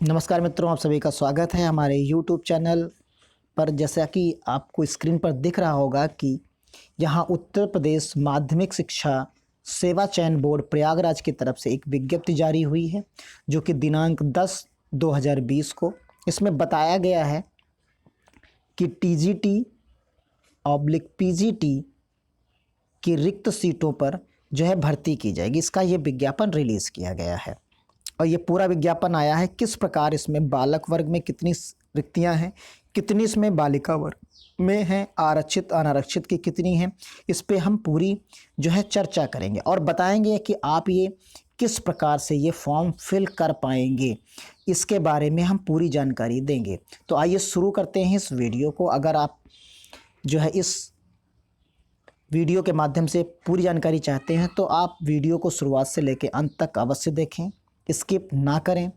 नमस्कार मित्रों, आप सभी का स्वागत है हमारे YouTube चैनल पर। जैसा कि आपको स्क्रीन पर दिख रहा होगा कि यहाँ उत्तर प्रदेश माध्यमिक शिक्षा सेवा चयन बोर्ड प्रयागराज की तरफ से एक विज्ञप्ति जारी हुई है, जो कि दिनांक 10/2020 को इसमें बताया गया है कि TGT/PGT की रिक्त सीटों पर जो है भर्ती की जाएगी। इसका ये विज्ञापन रिलीज़ किया गया है और ये पूरा विज्ञापन आया है किस प्रकार इसमें बालक वर्ग में कितनी रिक्तियां हैं, कितनी इसमें बालिका वर्ग में हैं, आरक्षित अनारक्षित की कितनी हैं, इस पे हम पूरी जो है चर्चा करेंगे और बताएंगे कि आप ये किस प्रकार से ये फॉर्म फिल कर पाएंगे, इसके बारे में हम पूरी जानकारी देंगे। तो आइए शुरू करते हैं इस वीडियो को। अगर आप जो है इस वीडियो के माध्यम से पूरी जानकारी चाहते हैं तो आप वीडियो को शुरुआत से लेकर अंत तक अवश्य देखें, स्किप ना करें।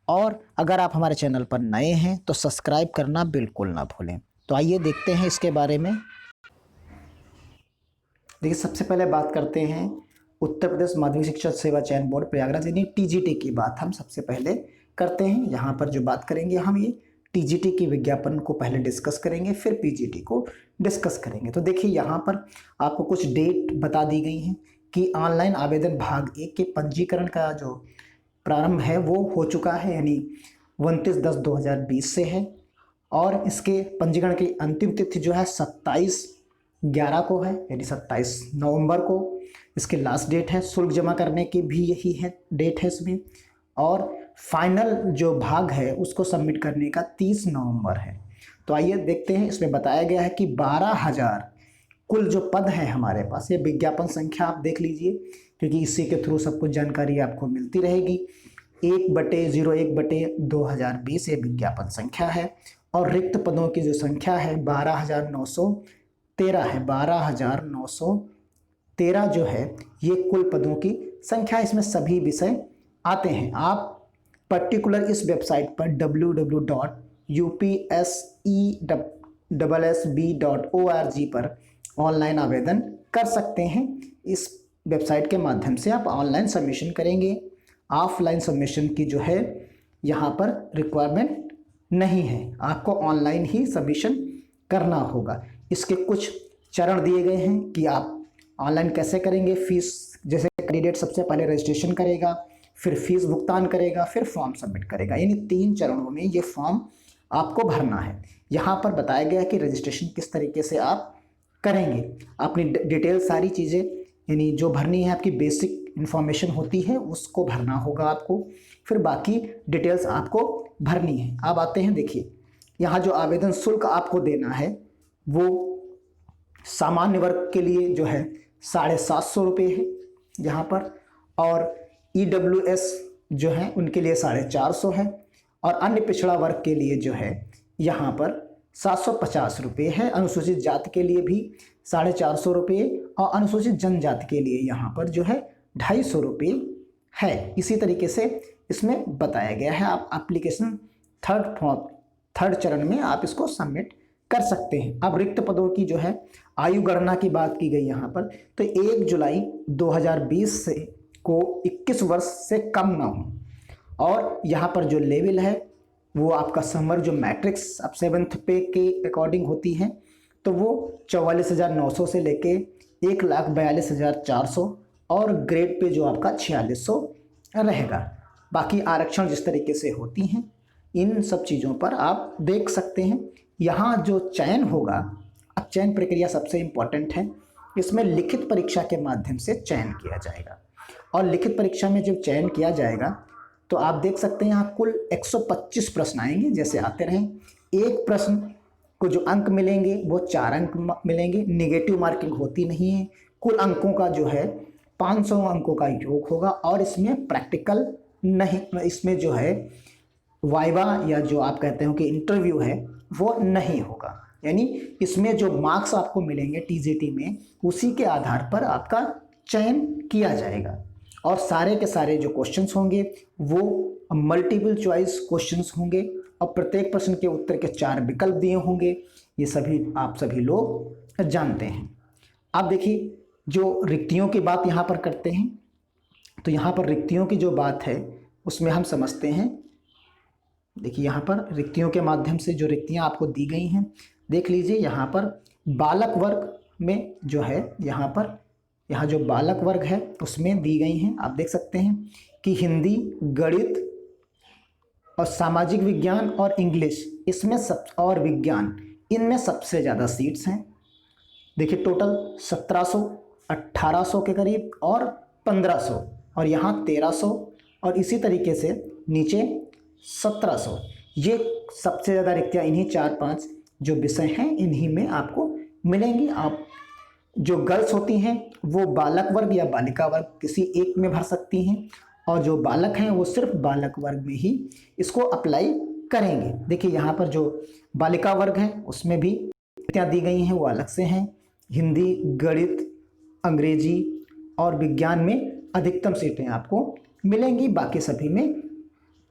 और अगर आप हमारे चैनल पर नए हैं तो सब्सक्राइब करना बिल्कुल ना भूलें। तो आइए देखते हैं इसके बारे में। देखिए, सबसे पहले बात करते हैं उत्तर प्रदेश माध्यमिक शिक्षा सेवा चयन बोर्ड प्रयागराज यानी TGT की बात हम सबसे पहले करते हैं। यहाँ पर जो बात करेंगे हम ये TGT की विज्ञापन को पहले डिस्कस करेंगे, फिर PGT को डिस्कस करेंगे। तो देखिए, यहाँ पर आपको कुछ डेट बता दी गई हैं कि ऑनलाइन आवेदन भाग 1 के पंजीकरण का जो प्रारंभ है वो हो चुका है, यानी 29/10/2020 से है। और इसके पंजीकरण की अंतिम तिथि जो है 27/11 को है, यानी 27 नवंबर को इसके लास्ट डेट है। शुल्क जमा करने की भी यही है डेट है इसमें। और फाइनल जो भाग है उसको सबमिट करने का 30 नवंबर है। तो आइए देखते हैं। इसमें बताया गया है कि 12,000 कुल जो पद है हमारे पास, ये विज्ञापन संख्या आप देख लीजिए, क्योंकि इसी के थ्रू सब कुछ जानकारी आपको मिलती रहेगी। 1/01/2020 ये विज्ञापन संख्या है और रिक्त पदों की जो संख्या है 12,913 है। 12,913 जो है ये कुल पदों की संख्या, इसमें सभी विषय आते हैं। आप पर्टिकुलर इस वेबसाइट पर www.upsessb.org पर ऑनलाइन आवेदन कर सकते हैं। इस वेबसाइट के माध्यम से आप ऑनलाइन सबमिशन करेंगे। ऑफलाइन सबमिशन की जो है यहाँ पर रिक्वायरमेंट नहीं है, आपको ऑनलाइन ही सबमिशन करना होगा। इसके कुछ चरण दिए गए हैं कि आप ऑनलाइन कैसे करेंगे। फीस, जैसे कैंडिडेट सबसे पहले रजिस्ट्रेशन करेगा, फिर फीस भुगतान करेगा, फिर फॉर्म सबमिट करेगा, यानी 3 चरणों में ये फॉर्म आपको भरना है। यहाँ पर बताया गया है कि रजिस्ट्रेशन किस तरीके से आप करेंगे। अपनी डिटेल सारी चीज़ें, यानी जो भरनी है आपकी बेसिक इन्फॉर्मेशन होती है उसको भरना होगा आपको, फिर बाकी डिटेल्स आपको भरनी है। अब आते हैं, देखिए यहाँ जो आवेदन शुल्क आपको देना है वो सामान्य वर्ग के लिए जो है 750 रुपये है यहाँ पर, और EWS जो है उनके लिए 450 है, और अन्य पिछड़ा वर्ग के लिए जो है यहाँ पर 750 रुपये है। अनुसूचित जाति के लिए भी 450 रुपये और अनुसूचित जनजाति के लिए यहाँ पर जो है 250 रुपये है। इसी तरीके से इसमें बताया गया है। आप एप्लीकेशन थर्ड चरण में आप इसको सबमिट कर सकते हैं। अब रिक्त पदों की जो है आयु गणना की बात की गई यहाँ पर, तो 1 जुलाई 2020 से को 21 वर्ष से कम ना हो, और यहाँ पर जो लेवल है वो आपका समर जो मैट्रिक्स अब 7th पे के अकॉर्डिंग होती है, तो वो 44,900 से लेके 1,42,400, और ग्रेड पे जो आपका 4600 रहेगा। बाकी आरक्षण जिस तरीके से होती हैं इन सब चीज़ों पर आप देख सकते हैं। यहाँ जो चयन होगा, अब चयन प्रक्रिया सबसे इम्पॉर्टेंट है। इसमें लिखित परीक्षा के माध्यम से चयन किया जाएगा, और लिखित परीक्षा में जब चयन किया जाएगा तो आप देख सकते हैं यहाँ कुल 125 प्रश्न आएंगे, जैसे आते रहें। एक प्रश्न को जो अंक मिलेंगे वो 4 अंक मिलेंगे, निगेटिव मार्किंग होती नहीं है। कुल अंकों का जो है 500 अंकों का योग होगा, और इसमें प्रैक्टिकल नहीं, इसमें जो है वाइवा या जो आप कहते हो कि इंटरव्यू है वो नहीं होगा। यानी इसमें जो मार्क्स आपको मिलेंगे TGT में, उसी के आधार पर आपका चयन किया जाएगा, और सारे के सारे जो क्वेश्चंस होंगे वो मल्टीपल चॉइस क्वेश्चंस होंगे, और प्रत्येक प्रश्न के उत्तर के 4 विकल्प दिए होंगे। ये सभी आप सभी लोग जानते हैं। अब देखिए, जो रिक्तियों की बात यहाँ पर करते हैं, तो यहाँ पर रिक्तियों की जो बात है उसमें हम समझते हैं देखिए यहाँ पर रिक्तियों के माध्यम से जो रिक्तियाँ आपको दी गई हैं, देख लीजिए यहाँ पर बालक वर्ग में जो है, यहाँ जो बालक वर्ग है उसमें दी गई हैं। आप देख सकते हैं कि हिंदी, गणित और सामाजिक विज्ञान और इंग्लिश इसमें सब, और विज्ञान, इनमें सबसे ज़्यादा सीट्स हैं। देखिए टोटल 1700, 1800 के करीब और 1500, और यहाँ 1300, और इसी तरीके से नीचे 1700। ये सबसे ज़्यादा रिक्तियाँ इन्हीं 4-5 जो विषय हैं इन्हीं में आपको मिलेंगी। आप जो गर्ल्स होती हैं वो बालक वर्ग या बालिका वर्ग किसी एक में भर सकती हैं, और जो बालक हैं वो सिर्फ बालक वर्ग में ही इसको अप्लाई करेंगे। देखिए यहाँ पर जो बालिका वर्ग है उसमें भी रिक्तियाँ दी गई हैं, वो अलग से हैं। हिंदी, गणित, अंग्रेजी और विज्ञान में अधिकतम सीटें आपको मिलेंगी, बाकी सभी में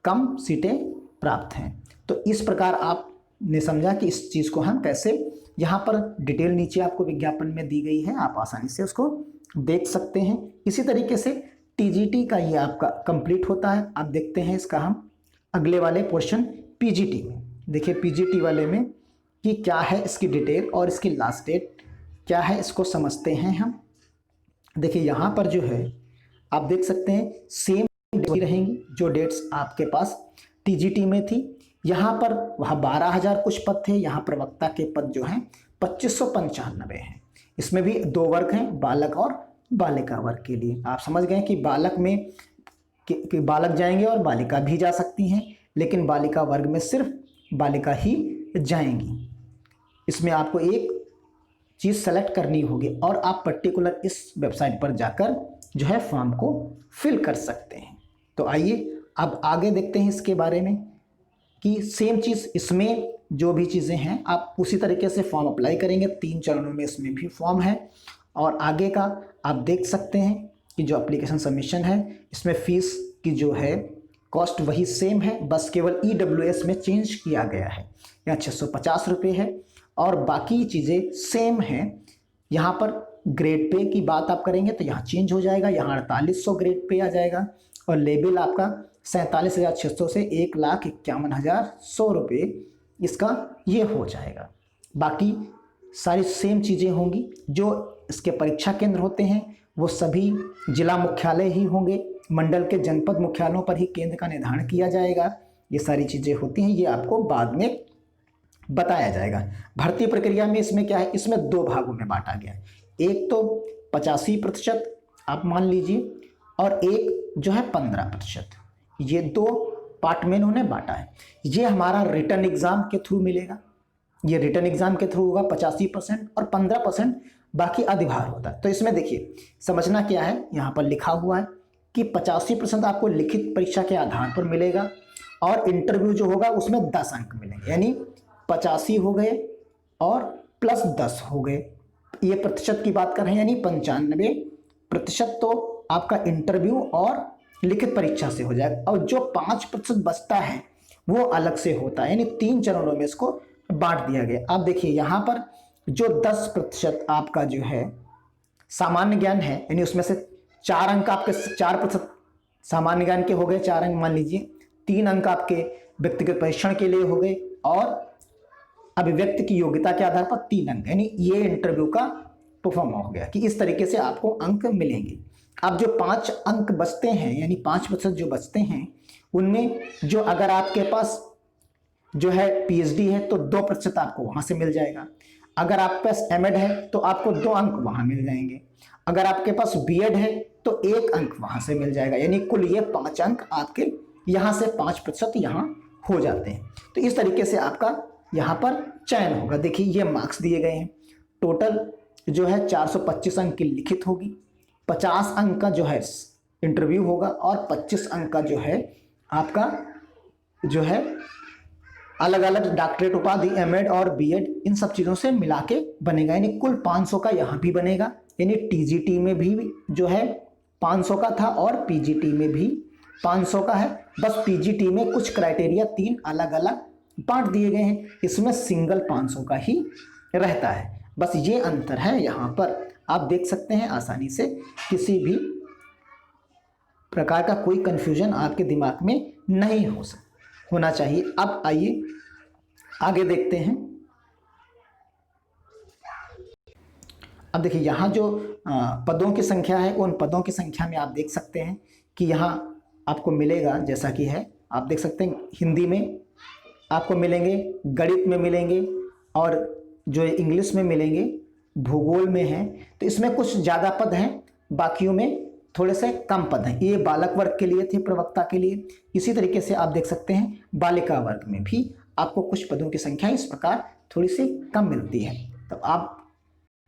कम सीटें प्राप्त हैं। तो इस प्रकार आपने समझा कि इस चीज़ को हम कैसे, यहाँ पर डिटेल नीचे आपको विज्ञापन में दी गई है, आप आसानी से उसको देख सकते हैं। इसी तरीके से टीजीटी का ये आपका कंप्लीट होता है। आप देखते हैं इसका हम अगले वाले पोर्शन पीजीटी में। देखिए पीजीटी वाले में कि क्या है इसकी डिटेल और इसकी लास्ट डेट क्या है, इसको समझते हैं हम। देखिए यहाँ पर जो है आप देख सकते हैं सेम रहेंगी जो डेट्स आपके पास टीजीटी में थी। यहाँ पर वहाँ 12,000 कुछ पद थे, यहाँ प्रवक्ता के पद जो हैं 2595 हैं। इसमें भी 2 वर्ग हैं, बालक और बालिका वर्ग के लिए। आप समझ गए कि बालक में कि बालक जाएंगे और बालिका भी जा सकती हैं, लेकिन बालिका वर्ग में सिर्फ बालिका ही जाएंगी। इसमें आपको एक चीज़ सेलेक्ट करनी होगी और आप पर्टिकुलर इस वेबसाइट पर जाकर जो है फॉर्म को फिल कर सकते हैं। तो आइए अब आगे देखते हैं इसके बारे में कि सेम चीज़ इसमें जो भी चीज़ें हैं आप उसी तरीके से फॉर्म अप्लाई करेंगे। 3 चरणों में इसमें भी फॉर्म है, और आगे का आप देख सकते हैं कि जो एप्लीकेशन सबमिशन है इसमें फ़ीस की जो है कॉस्ट वही सेम है, बस केवल EWS में चेंज किया गया है। यहाँ 650 रुपये है और बाकी चीज़ें सेम हैं। यहाँ पर ग्रेड पे की बात आप करेंगे तो यहाँ चेंज हो जाएगा, यहाँ 4800 ग्रेड पे आ जाएगा, और लेवल आपका 47,600 से 1,51,100 रुपये इसका ये हो जाएगा। बाकी सारी सेम चीज़ें होंगी। जो इसके परीक्षा केंद्र होते हैं वो सभी जिला मुख्यालय ही होंगे, मंडल के जनपद मुख्यालयों पर ही केंद्र का निर्धारण किया जाएगा। ये सारी चीज़ें होती हैं, ये आपको बाद में बताया जाएगा। भर्ती प्रक्रिया में इसमें क्या है, इसमें 2 भागों में बांटा गया है। एक तो 85% आप मान लीजिए, और एक जो है 15%। ये 2 पार्ट में इन्होंने बांटा है। ये हमारा रिटर्न एग्ज़ाम के थ्रू मिलेगा, ये रिटर्न एग्ज़ाम के थ्रू होगा 85%, और 15% बाकी अधिभार होता है। तो इसमें देखिए समझना क्या है, यहाँ पर लिखा हुआ है कि 85% आपको लिखित परीक्षा के आधार पर मिलेगा, और इंटरव्यू जो होगा उसमें 10 अंक मिलेंगे, यानी 85 हो गए और प्लस 10 हो गए। ये प्रतिशत की बात कर रहे हैं, यानी 95% तो आपका इंटरव्यू और लिखित परीक्षा से हो जाएगा, और जो 5% बचता है वो अलग से होता है, यानी 3 चरणों में इसको बांट दिया गया। अब देखिए यहाँ पर जो 10% आपका जो है सामान्य ज्ञान है, यानी उसमें से 4 अंक आपके 4% सामान्य ज्ञान के हो गए, 4 अंक मान लीजिए, 3 अंक आपके व्यक्तिगत परीक्षण के लिए हो गए, और अभिव्यक्ति की योग्यता के आधार पर 3 अंक, यानी ये इंटरव्यू का परफॉर्म हो गया कि इस तरीके से आपको अंक मिलेंगे। अब जो 5 अंक बचते हैं, यानी 5% जो बचते हैं, उनमें जो अगर आपके पास जो है PhD है तो 2% आपको वहां से मिल जाएगा। अगर आपके पास MEd है तो आपको 2 अंक वहां मिल जाएंगे। अगर आपके पास BEd है तो 1 अंक वहां से मिल जाएगा, यानी कुल ये 5 अंक आपके यहाँ से 5% यहाँ हो जाते हैं। तो इस तरीके से आपका यहाँ पर चयन होगा। देखिए ये मार्क्स दिए गए हैं, टोटल जो है 425 अंक की लिखित होगी, 50 अंक का जो है इंटरव्यू होगा, और 25 अंक का जो है आपका जो है अलग अलग डॉक्टरेट उपाधि MEd और BEd इन सब चीज़ों से मिला के बनेगा, यानी कुल 500 का यहाँ भी बनेगा। यानी TGT में भी जो है 500 का था और PGT में भी 500 का है, बस PGT में कुछ क्राइटेरिया 3 अलग अलग बांट दिए गए हैं, इसमें सिंगल 500 का ही रहता है। बस ये अंतर है, यहाँ पर आप देख सकते हैं आसानी से, किसी भी प्रकार का कोई कन्फ्यूजन आपके दिमाग में नहीं हो सकता। होना चाहिए। अब आइए आगे देखते हैं। अब देखिए यहाँ जो पदों की संख्या है, उन पदों की संख्या में आप देख सकते हैं कि यहाँ आपको मिलेगा, जैसा कि है आप देख सकते हैं, हिंदी में आपको मिलेंगे, गणित में मिलेंगे, और जो इंग्लिश में मिलेंगे, भूगोल में है। तो इसमें कुछ ज़्यादा पद हैं, बाकियों में थोड़े से कम पद हैं। ये बालक वर्ग के लिए थे, प्रवक्ता के लिए। इसी तरीके से आप देख सकते हैं बालिका वर्ग में भी आपको कुछ पदों की संख्या इस प्रकार थोड़ी सी कम मिलती है। तो आप